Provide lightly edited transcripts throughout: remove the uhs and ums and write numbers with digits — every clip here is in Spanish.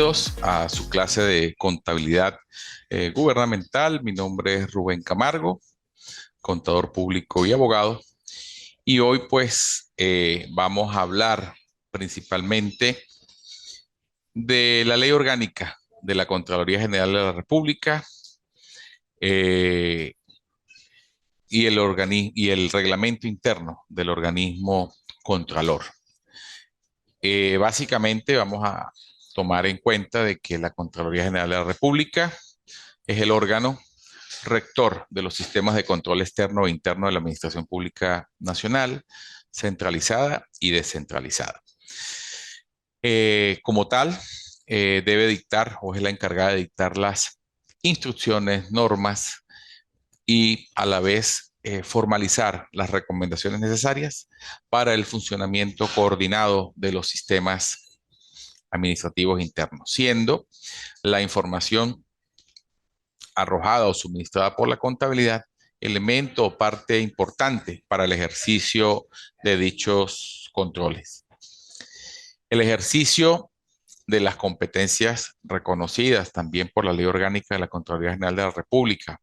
Bienvenidos a su clase de contabilidad gubernamental. Mi nombre es Rubén Camargo, contador público y abogado. Y hoy pues vamos a hablar principalmente de la ley orgánica de la Contraloría General de la República eh, y el reglamento interno del organismo Contralor. Básicamente vamos a tomar en cuenta de que la Contraloría General de la República es el órgano rector de los sistemas de control externo e interno de la Administración Pública Nacional, centralizada y descentralizada. Como tal, debe dictar o es la encargada de dictar las instrucciones, normas y a la vez formalizar las recomendaciones necesarias para el funcionamiento coordinado de los sistemas administrativos internos, siendo la información arrojada o suministrada por la contabilidad elemento o parte importante para el ejercicio de dichos controles. El ejercicio de las competencias reconocidas también por la Ley Orgánica de la Contraloría General de la República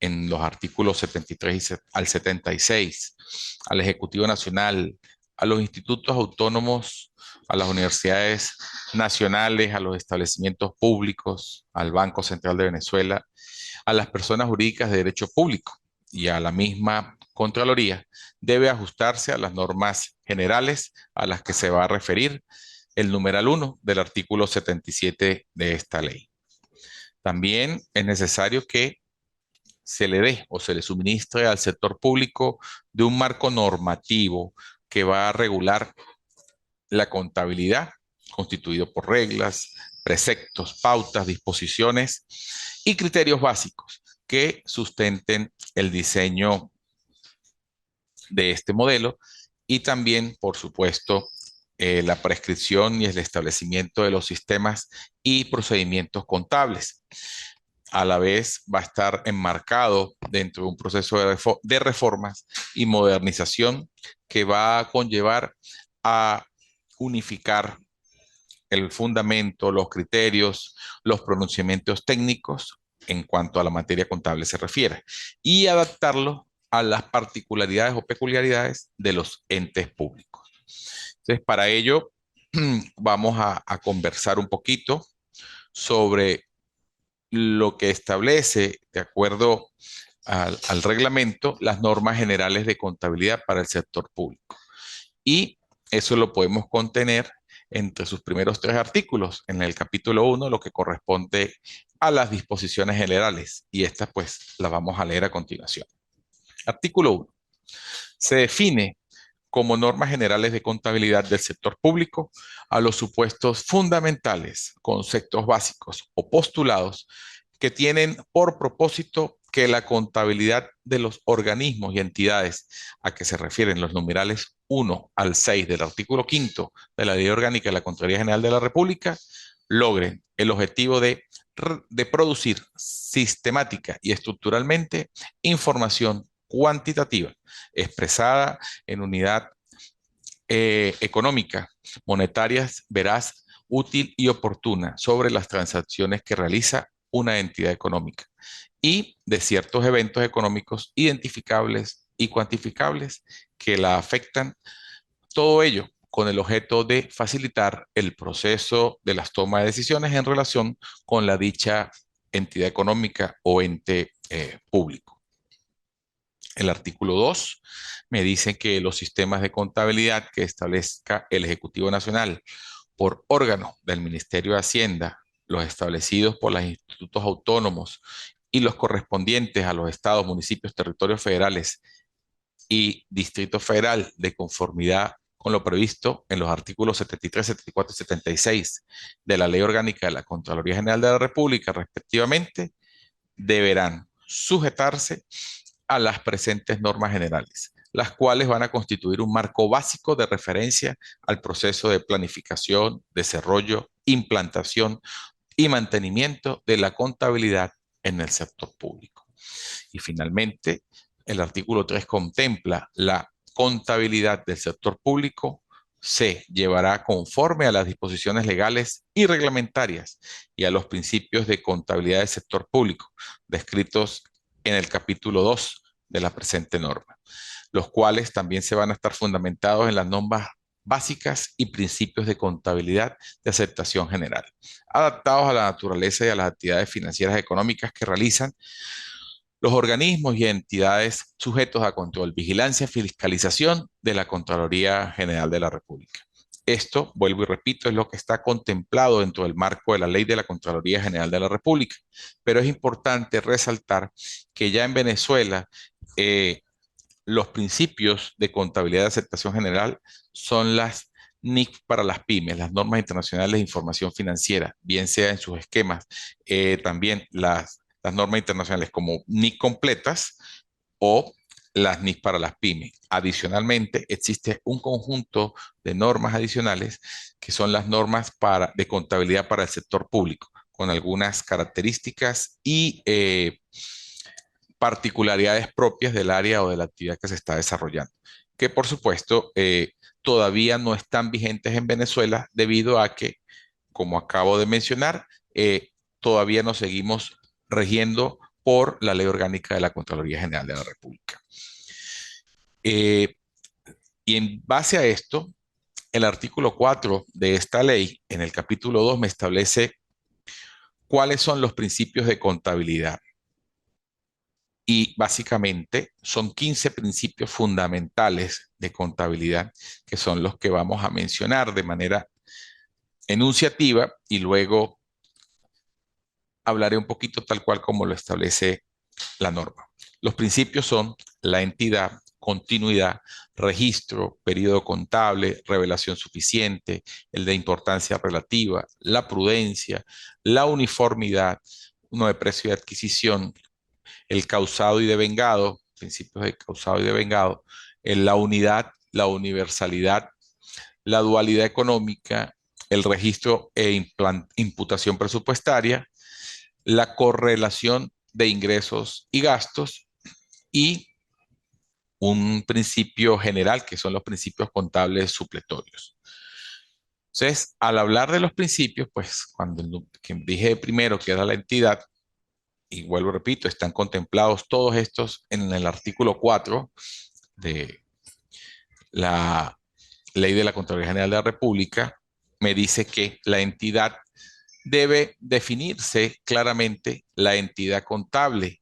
en los artículos 73 al 76, al Ejecutivo Nacional, a los institutos autónomos, a las universidades nacionales, a los establecimientos públicos, al Banco Central de Venezuela, a las personas jurídicas de derecho público y a la misma Contraloría, debe ajustarse a las normas generales a las que se va a referir el numeral 1 del artículo 77 de esta ley. También es necesario que se le dé o se le suministre al sector público de un marco normativo que va a regular la contabilidad, constituido por reglas, preceptos, pautas, disposiciones y criterios básicos que sustenten el diseño de este modelo y también, por supuesto, la prescripción y el establecimiento de los sistemas y procedimientos contables. A la vez va a estar enmarcado dentro de un proceso de reformas y modernización que va a conllevar a unificar el fundamento, los criterios, los pronunciamientos técnicos en cuanto a la materia contable se refiere y adaptarlos a las particularidades o peculiaridades de los entes públicos. Entonces, para ello, vamos a conversar un poquito sobre lo que establece, de acuerdo al reglamento, las normas generales de contabilidad para el sector público. Y eso lo podemos contener entre sus primeros 3 artículos. En el capítulo 1, lo que corresponde a las disposiciones generales. Y estas, pues, las vamos a leer a continuación. Artículo 1. Se define como normas generales de contabilidad del sector público a los supuestos fundamentales, conceptos básicos o postulados que tienen por propósito que la contabilidad de los organismos y entidades a que se refieren los numerales 1 al 6 del artículo 5 de la Ley Orgánica de la Contraloría General de la República logren el objetivo de producir sistemática y estructuralmente información cuantitativa expresada en unidad económica, monetarias, veraz, útil y oportuna sobre las transacciones que realiza una entidad económica y de ciertos eventos económicos identificables y cuantificables que la afectan, todo ello con el objeto de facilitar el proceso de las tomas de decisiones en relación con la dicha entidad económica o ente público. El artículo 2 me dice que los sistemas de contabilidad que establezca el Ejecutivo Nacional por órgano del Ministerio de Hacienda, los establecidos por los institutos autónomos y los correspondientes a los estados, municipios, territorios federales y Distrito Federal de conformidad con lo previsto en los artículos 73, 74 y 76 de la Ley Orgánica de la Contraloría General de la República, respectivamente, deberán sujetarse a las presentes normas generales, las cuales van a constituir un marco básico de referencia al proceso de planificación, desarrollo, implantación y mantenimiento de la contabilidad en el sector público. Y finalmente, el artículo 3 contempla la contabilidad del sector público se llevará conforme a las disposiciones legales y reglamentarias y a los principios de contabilidad del sector público descritos en el capítulo 2 de la presente norma, los cuales también se van a estar fundamentados en las normas básicas y principios de contabilidad de aceptación general, adaptados a la naturaleza y a las actividades financieras económicas que realizan los organismos y entidades sujetos a control, vigilancia, fiscalización de la Contraloría General de la República. Esto, vuelvo y repito, es lo que está contemplado dentro del marco de la ley de la Contraloría General de la República. Pero es importante resaltar que ya en Venezuela los principios de contabilidad de aceptación general son las NIC para las pymes, las normas internacionales de información financiera, bien sea en sus esquemas, también las normas internacionales como NIC completas o las NIC para las pymes. Adicionalmente, existe un conjunto de normas adicionales que son las normas de contabilidad para el sector público, con algunas características y particularidades propias del área o de la actividad que se está desarrollando, que por supuesto todavía no están vigentes en Venezuela debido a que, como acabo de mencionar, todavía nos seguimos regiendo por la Ley Orgánica de la Contraloría General de la República. Eh, y en base a esto, el artículo 4 de esta ley, en el capítulo 2, me establece cuáles son los principios de contabilidad. Y básicamente son 15 principios fundamentales de contabilidad que son los que vamos a mencionar de manera enunciativa y luego hablaré un poquito tal cual como lo establece la norma. Los principios son la entidad, continuidad, registro, periodo contable, revelación suficiente, el de importancia relativa, la prudencia, la uniformidad, uno de precio y adquisición, el causado y devengado, principios de causado y devengado, en la unidad, la universalidad, la dualidad económica, el registro e imputación presupuestaria, la correlación de ingresos y gastos y un principio general que son los principios contables supletorios. Entonces, al hablar de los principios, pues cuando que dije primero que era la entidad, y vuelvo, repito, están contemplados todos estos en el artículo 4 de la Ley de la Contraloría General de la República, me dice que la entidad debe definirse claramente la entidad contable,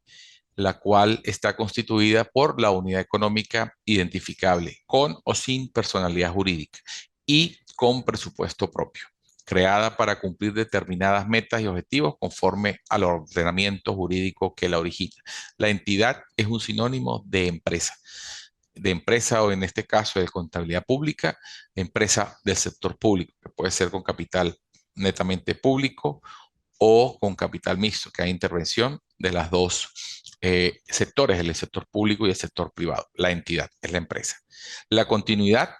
la cual está constituida por la unidad económica identificable, con o sin personalidad jurídica y con presupuesto propio, creada para cumplir determinadas metas y objetivos conforme al ordenamiento jurídico que la origina. La entidad es un sinónimo de empresa o en este caso de contabilidad pública, empresa del sector público, que puede ser con capital netamente público o con capital mixto, que hay intervención de las dos sectores, el sector público y el sector privado. La entidad es la empresa. La continuidad,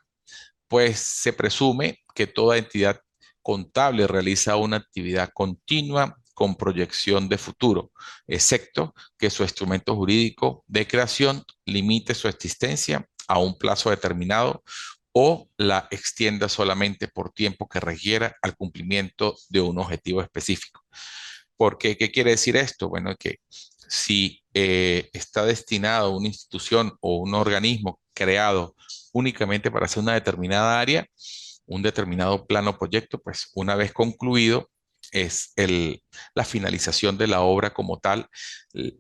pues se presume que toda entidad contable realiza una actividad continua con proyección de futuro, excepto que su instrumento jurídico de creación limite su existencia a un plazo determinado o la extienda solamente por tiempo que requiera al cumplimiento de un objetivo específico. Porque, ¿qué quiere decir esto? Bueno, que si está destinado a una institución o un organismo creado únicamente para hacer una determinada área, un determinado plano o proyecto, pues una vez concluido es la finalización de la obra como tal,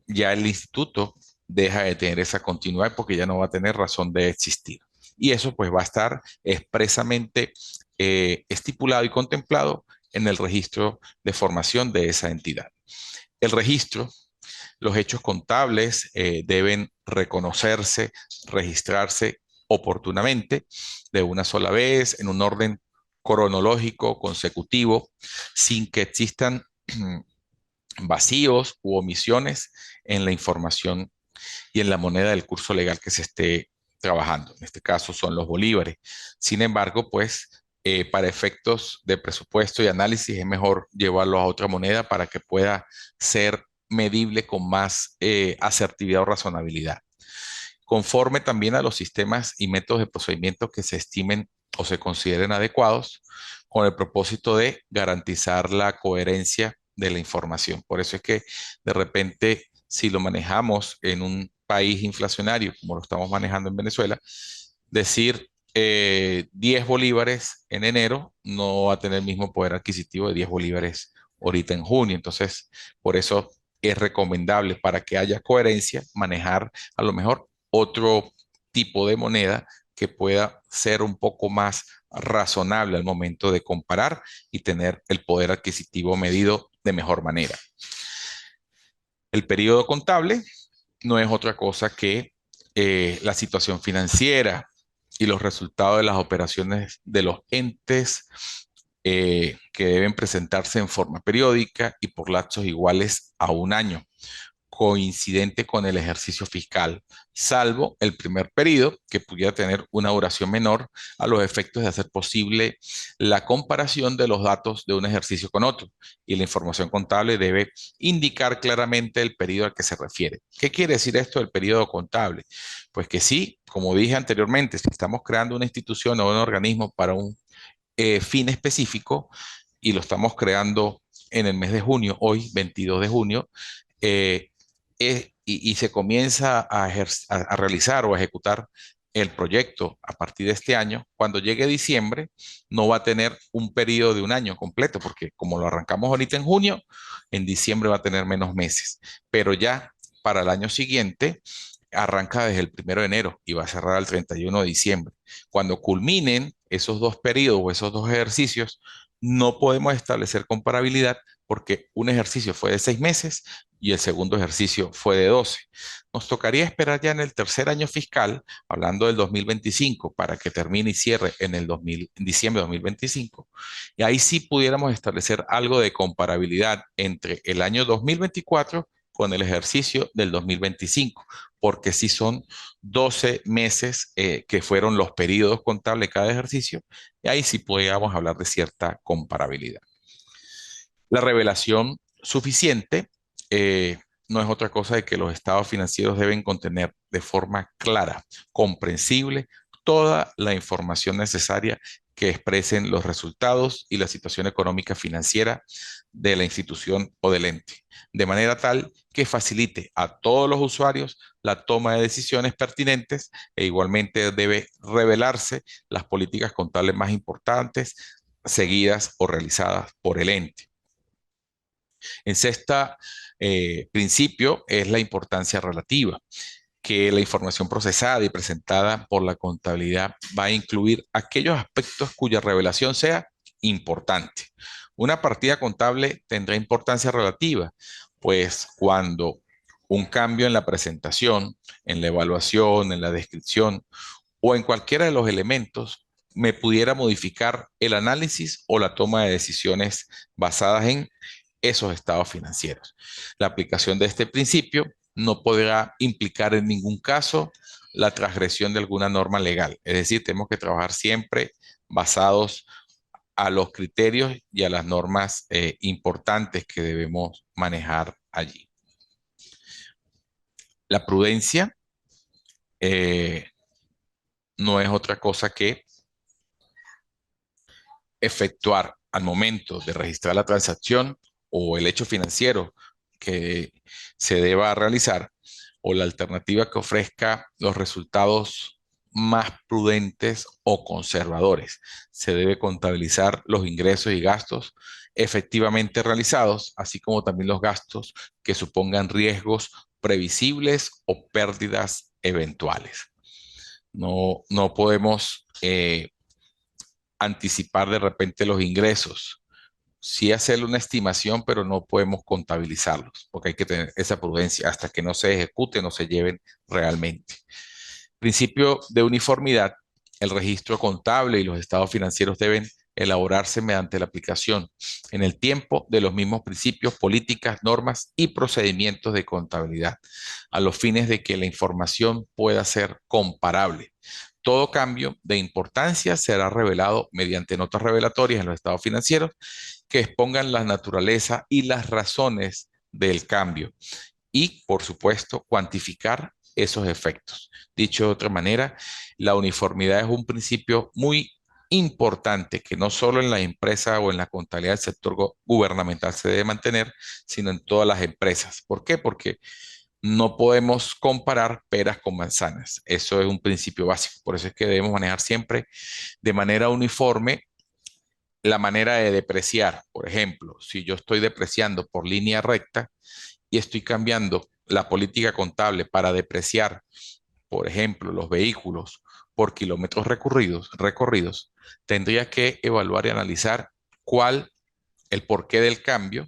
ya el instituto deja de tener esa continuidad porque ya no va a tener razón de existir. Y eso pues va a estar expresamente estipulado y contemplado en el registro de formación de esa entidad. El registro, los hechos contables deben reconocerse, registrarse oportunamente de una sola vez, en un orden cronológico, consecutivo, sin que existan vacíos u omisiones en la información y en la moneda del curso legal que se esté trabajando. En este caso son los bolívares. Sin embargo, pues para efectos de presupuesto y análisis es mejor llevarlo a otra moneda para que pueda ser medible con más asertividad o razonabilidad. Conforme también a los sistemas y métodos de procedimiento que se estimen o se consideren adecuados con el propósito de garantizar la coherencia de la información. Por eso es que de repente, si lo manejamos en un país inflacionario, como lo estamos manejando en Venezuela, decir 10 bolívares en enero no va a tener el mismo poder adquisitivo de 10 bolívares ahorita en junio. Entonces, por eso es recomendable para que haya coherencia manejar a lo mejor otro tipo de moneda que pueda ser un poco más razonable al momento de comparar y tener el poder adquisitivo medido de mejor manera. El periodo contable no es otra cosa que la situación financiera y los resultados de las operaciones de los entes que deben presentarse en forma periódica y por lapsos iguales a un año, coincidente con el ejercicio fiscal, salvo el primer periodo, que pudiera tener una duración menor a los efectos de hacer posible la comparación de los datos de un ejercicio con otro. Y la información contable debe indicar claramente el periodo al que se refiere. ¿Qué quiere decir esto del periodo contable? Pues que sí, como dije anteriormente, si estamos creando una institución o un organismo para un fin específico y lo estamos creando en el mes de junio, hoy 22 de junio, eh, y se comienza a realizar o a ejecutar el proyecto a partir de este año, cuando llegue diciembre, no va a tener un periodo de un año completo, porque como lo arrancamos ahorita en junio, en diciembre va a tener menos meses, pero ya para el año siguiente arranca desde el 1 de enero y va a cerrar el 31 de diciembre. Cuando culminen esos dos periodos o esos dos ejercicios, no podemos establecer comparabilidad porque un ejercicio fue de 6 meses y el segundo ejercicio fue de 12. Nos tocaría esperar ya en el tercer año fiscal, hablando del 2025, para que termine y cierre en el en diciembre de 2025. Y ahí sí pudiéramos establecer algo de comparabilidad entre el año 2024 con el ejercicio del 2025, porque sí son 12 meses que fueron los periodos contables de cada ejercicio, y ahí sí podríamos hablar de cierta comparabilidad. La revelación suficiente no es otra cosa de que los estados financieros deben contener de forma clara, comprensible, toda la información necesaria que expresen los resultados y la situación económica financiera de la institución o del ente, de manera tal que facilite a todos los usuarios la toma de decisiones pertinentes e igualmente debe revelarse las políticas contables más importantes seguidas o realizadas por el ente. En sexta principio es la importancia relativa, que la información procesada y presentada por la contabilidad va a incluir aquellos aspectos cuya revelación sea importante. Una partida contable tendrá importancia relativa, pues cuando un cambio en la presentación, en la evaluación, en la descripción o en cualquiera de los elementos me pudiera modificar el análisis o la toma de decisiones basadas en esos estados financieros. La aplicación de este principio no podrá implicar en ningún caso la transgresión de alguna norma legal. Es decir, tenemos que trabajar siempre basados a los criterios y a las normas importantes que debemos manejar allí. La prudencia no es otra cosa que efectuar al momento de registrar la transacción o el hecho financiero que se deba realizar o la alternativa que ofrezca los resultados más prudentes o conservadores. Se debe contabilizar los ingresos y gastos efectivamente realizados, así como también los gastos que supongan riesgos previsibles o pérdidas eventuales. No podemos anticipar de repente los ingresos. Sí hacerle una estimación, pero no podemos contabilizarlos, porque hay que tener esa prudencia hasta que no se ejecute, no se lleven realmente. Principio de uniformidad. El registro contable y los estados financieros deben elaborarse mediante la aplicación en el tiempo de los mismos principios, políticas, normas y procedimientos de contabilidad, a los fines de que la información pueda ser comparable. Todo cambio de importancia será revelado mediante notas revelatorias en los estados financieros que expongan la naturaleza y las razones del cambio y, por supuesto, cuantificar esos efectos. Dicho de otra manera, la uniformidad es un principio muy importante que no solo en la empresa o en la contabilidad del sector gubernamental se debe mantener, sino en todas las empresas. ¿Por qué? Porque no podemos comparar peras con manzanas. Eso es un principio básico. Por eso es que debemos manejar siempre de manera uniforme la manera de depreciar. Por ejemplo, si yo estoy depreciando por línea recta y estoy cambiando la política contable para depreciar, por ejemplo, los vehículos por kilómetros recorridos, tendría que evaluar y analizar cuál, el porqué del cambio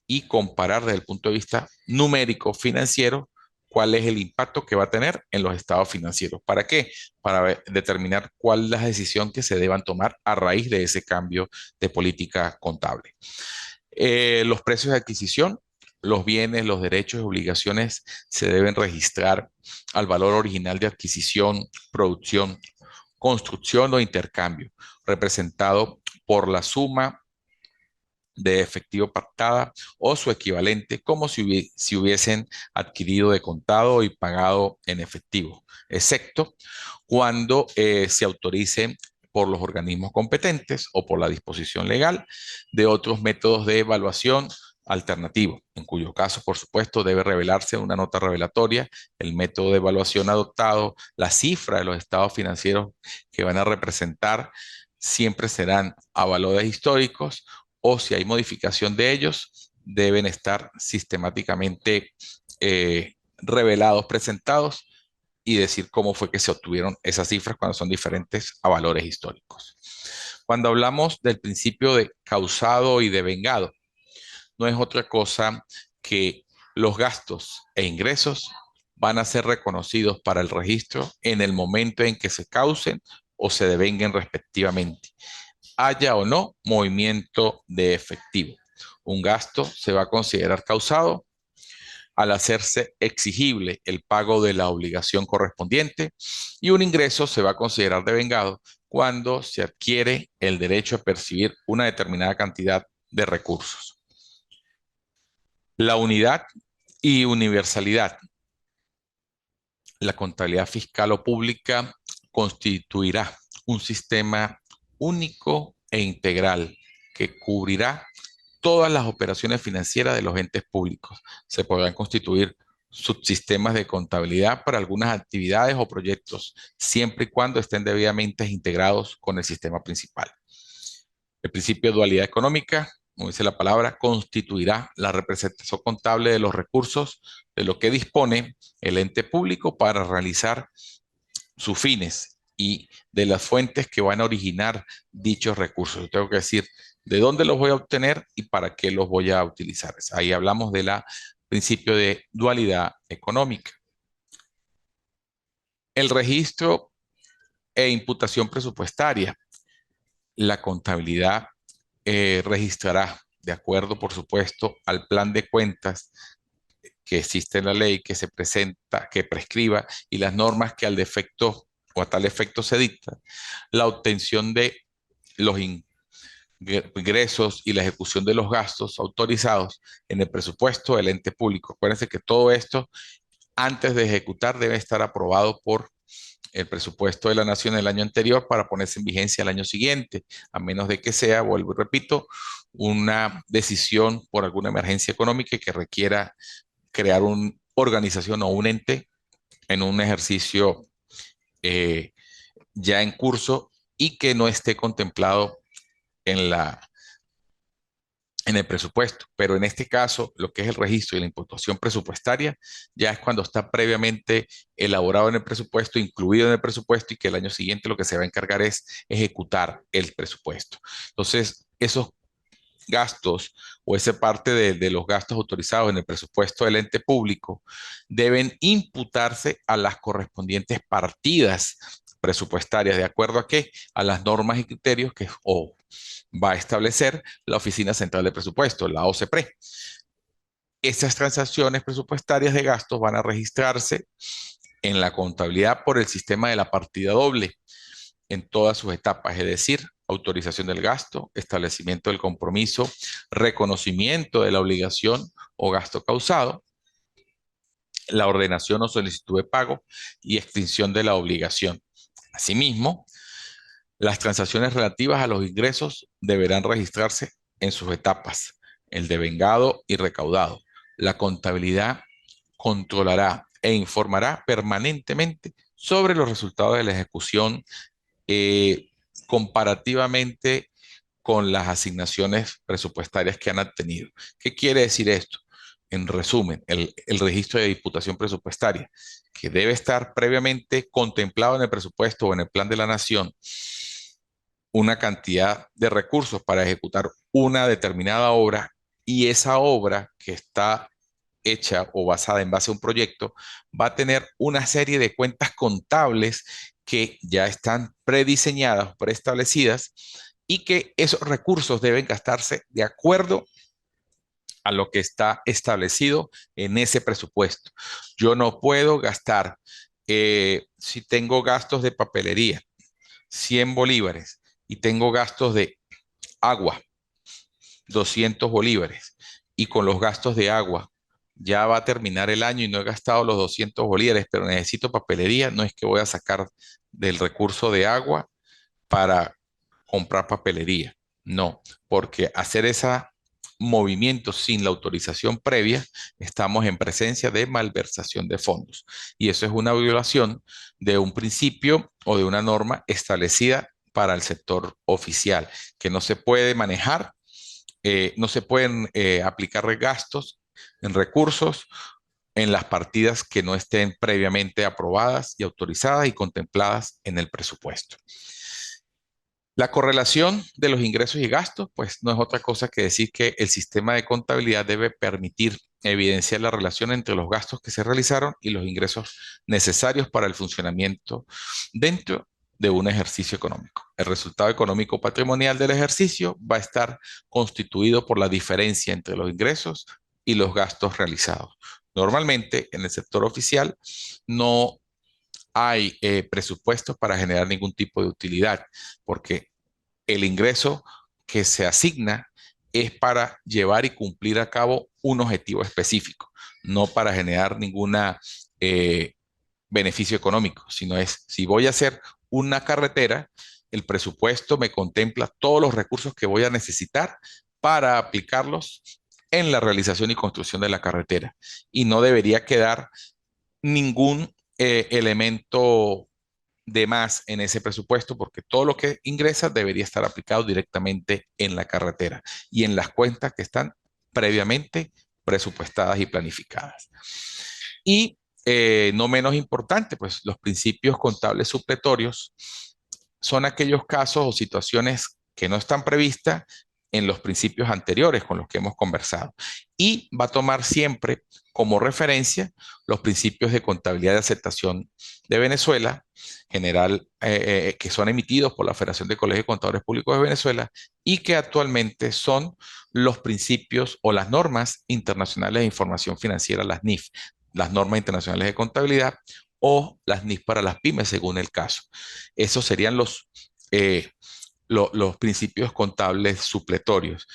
y comparar desde el punto de vista numérico financiero cuál es el impacto que va a tener en los estados financieros. ¿Para qué? Para determinar cuál es la decisión que se deban tomar a raíz de ese cambio de política contable. Los precios de adquisición, los bienes, los derechos y obligaciones se deben registrar al valor original de adquisición, producción, construcción o intercambio, representado por la suma de efectivo pactada o su equivalente, como si hubiesen adquirido de contado y pagado en efectivo, excepto cuando se autorice por los organismos competentes o por la disposición legal de otros métodos de evaluación alternativo, en cuyo caso, por supuesto, debe revelarse una nota revelatoria, el método de evaluación adoptado, la cifra de los estados financieros que van a representar siempre serán a valores históricos o si hay modificación de ellos, deben estar sistemáticamente revelados, presentados y decir cómo fue que se obtuvieron esas cifras cuando son diferentes a valores históricos. Cuando hablamos del principio de causado y de vengado, no es otra cosa que los gastos e ingresos van a ser reconocidos para el registro en el momento en que se causen o se devenguen respectivamente, haya o no movimiento de efectivo. Un gasto se va a considerar causado al hacerse exigible el pago de la obligación correspondiente y un ingreso se va a considerar devengado cuando se adquiere el derecho a percibir una determinada cantidad de recursos. La unidad y universalidad. La contabilidad fiscal o pública constituirá un sistema único e integral que cubrirá todas las operaciones financieras de los entes públicos. Se podrán constituir subsistemas de contabilidad para algunas actividades o proyectos, siempre y cuando estén debidamente integrados con el sistema principal. El principio de dualidad económica, como dice la palabra, constituirá la representación contable de los recursos de lo que dispone el ente público para realizar sus fines y de las fuentes que van a originar dichos recursos. Yo tengo que decir de dónde los voy a obtener y para qué los voy a utilizar. Ahí hablamos del principio de dualidad económica. El registro e imputación presupuestaria. La contabilidad registrará, de acuerdo, por supuesto, al plan de cuentas que existe en la ley, que se presenta, que prescriba, y las normas que al defecto o a tal efecto se dictan, la obtención de los ingresos y la ejecución de los gastos autorizados en el presupuesto del ente público. Acuérdense que todo esto, antes de ejecutar, debe estar aprobado por el presupuesto de la nación el año anterior para ponerse en vigencia el año siguiente, a menos de que sea, vuelvo y repito, una decisión por alguna emergencia económica que requiera crear una organización o un ente en un ejercicio eh, ya en curso y que no esté contemplado en en el presupuesto. Pero en este caso, lo que es el registro y la imputación presupuestaria, ya es cuando está previamente elaborado en el presupuesto, incluido en el presupuesto y que el año siguiente lo que se va a encargar es ejecutar el presupuesto. Entonces, esos gastos o esa parte de los gastos autorizados en el presupuesto del ente público deben imputarse a las correspondientes partidas presupuestarias, ¿de acuerdo a qué? A las normas y criterios que va a establecer la Oficina Central de Presupuesto, la OCPRE. Estas transacciones presupuestarias de gastos van a registrarse en la contabilidad por el sistema de la partida doble en todas sus etapas, es decir, autorización del gasto, establecimiento del compromiso, reconocimiento de la obligación o gasto causado, la ordenación o solicitud de pago y extinción de la obligación. Asimismo, Las transacciones relativas a los ingresos deberán registrarse en sus etapas, el devengado y recaudado. La contabilidad controlará e informará permanentemente sobre los resultados de la ejecución eh, comparativamente con las asignaciones presupuestarias que han obtenido. ¿Qué quiere decir esto? En resumen, el registro de diputación presupuestaria, que debe estar previamente contemplado en el presupuesto o en el plan de la nación, una cantidad de recursos para ejecutar una determinada obra, y esa obra que está hecha o basada en base a un proyecto va a tener una serie de cuentas contables que ya están prediseñadas, preestablecidas, y que esos recursos deben gastarse de acuerdo a lo que está establecido en ese presupuesto. Yo no puedo gastar, si tengo gastos de papelería, 100 bolívares, y tengo gastos de agua, 200 bolívares, y con los gastos de agua ya va a terminar el año y no he gastado los 200 bolívares, pero necesito papelería, no es que voy a sacar del recurso de agua para comprar papelería. No, porque hacer ese movimiento sin la autorización previa, estamos en presencia de malversación de fondos. Y eso es una violación de un principio o de una norma establecida para el sector oficial, que no se puede manejar, no se pueden aplicar gastos en recursos en las partidas que no estén previamente aprobadas y autorizadas y contempladas en el presupuesto. La correlación de los ingresos y gastos, pues no es otra cosa que decir que el sistema de contabilidad debe permitir evidenciar la relación entre los gastos que se realizaron y los ingresos necesarios para el funcionamiento dentro de un ejercicio económico. El resultado económico patrimonial del ejercicio va a estar constituido por la diferencia entre los ingresos y los gastos realizados. Normalmente en el sector oficial no hay presupuestos para generar ningún tipo de utilidad, porque el ingreso que se asigna es para llevar y cumplir a cabo un objetivo específico, no para generar ninguna beneficio económico, sino es, si voy a hacer una carretera, el presupuesto me contempla todos los recursos que voy a necesitar para aplicarlos en la realización y construcción de la carretera. Y no debería quedar ningún elemento de más en ese presupuesto, porque todo lo que ingresa debería estar aplicado directamente en la carretera y en las cuentas que están previamente presupuestadas y planificadas. Y no menos importante, pues los principios contables supletorios son aquellos casos o situaciones que no están previstas en los principios anteriores con los que hemos conversado. Y va a tomar siempre como referencia los principios de contabilidad de aceptación de Venezuela, general, que son emitidos por la Federación de Colegios de Contadores Públicos de Venezuela, y que actualmente son los principios o las normas internacionales de información financiera, las NIF, las normas internacionales de contabilidad, o las NIF para las pymes, según el caso. Esos serían los principios contables supletorios,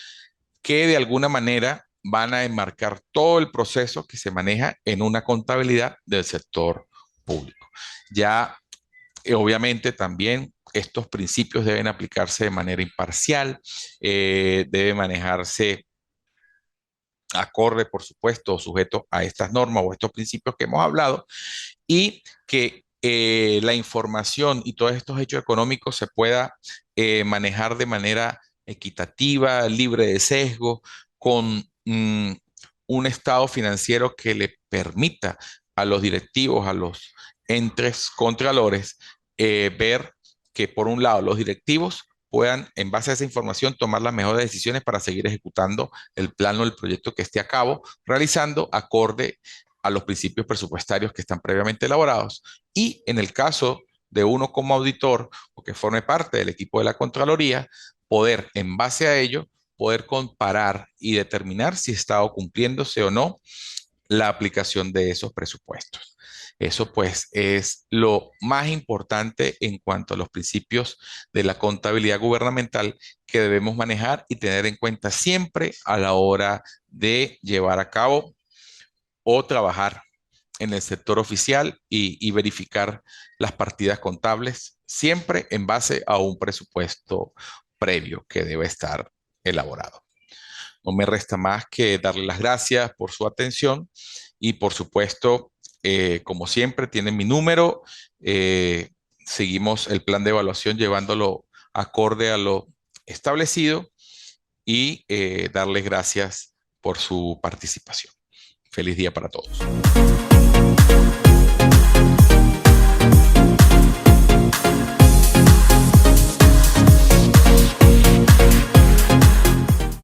que de alguna manera van a enmarcar todo el proceso que se maneja en una contabilidad del sector público. Ya, obviamente, también estos principios deben aplicarse de manera imparcial, debe manejarse acorde, por supuesto, sujeto a estas normas o estos principios que hemos hablado, y que la información y todos estos hechos económicos se pueda manejar de manera equitativa, libre de sesgo, con un estado financiero que le permita a los directivos, a los entes contralores, ver que por un lado los directivos puedan, en base a esa información, tomar las mejores decisiones para seguir ejecutando el plan o el proyecto que esté a cabo, realizando acorde a los principios presupuestarios que están previamente elaborados. Y en el caso de uno como auditor o que forme parte del equipo de la Contraloría, poder, en base a ello, poder comparar y determinar si está cumpliéndose o no la aplicación de esos presupuestos. Eso pues es lo más importante en cuanto a los principios de la contabilidad gubernamental que debemos manejar y tener en cuenta siempre a la hora de llevar a cabo o trabajar en el sector oficial y verificar las partidas contables, siempre en base a un presupuesto previo que debe estar elaborado. No me resta más que darle las gracias por su atención y por supuesto, como siempre, tienen mi número. eh, Seguimos el plan de evaluación llevándolo acorde a lo establecido y darles gracias por su participación. Feliz día para todos.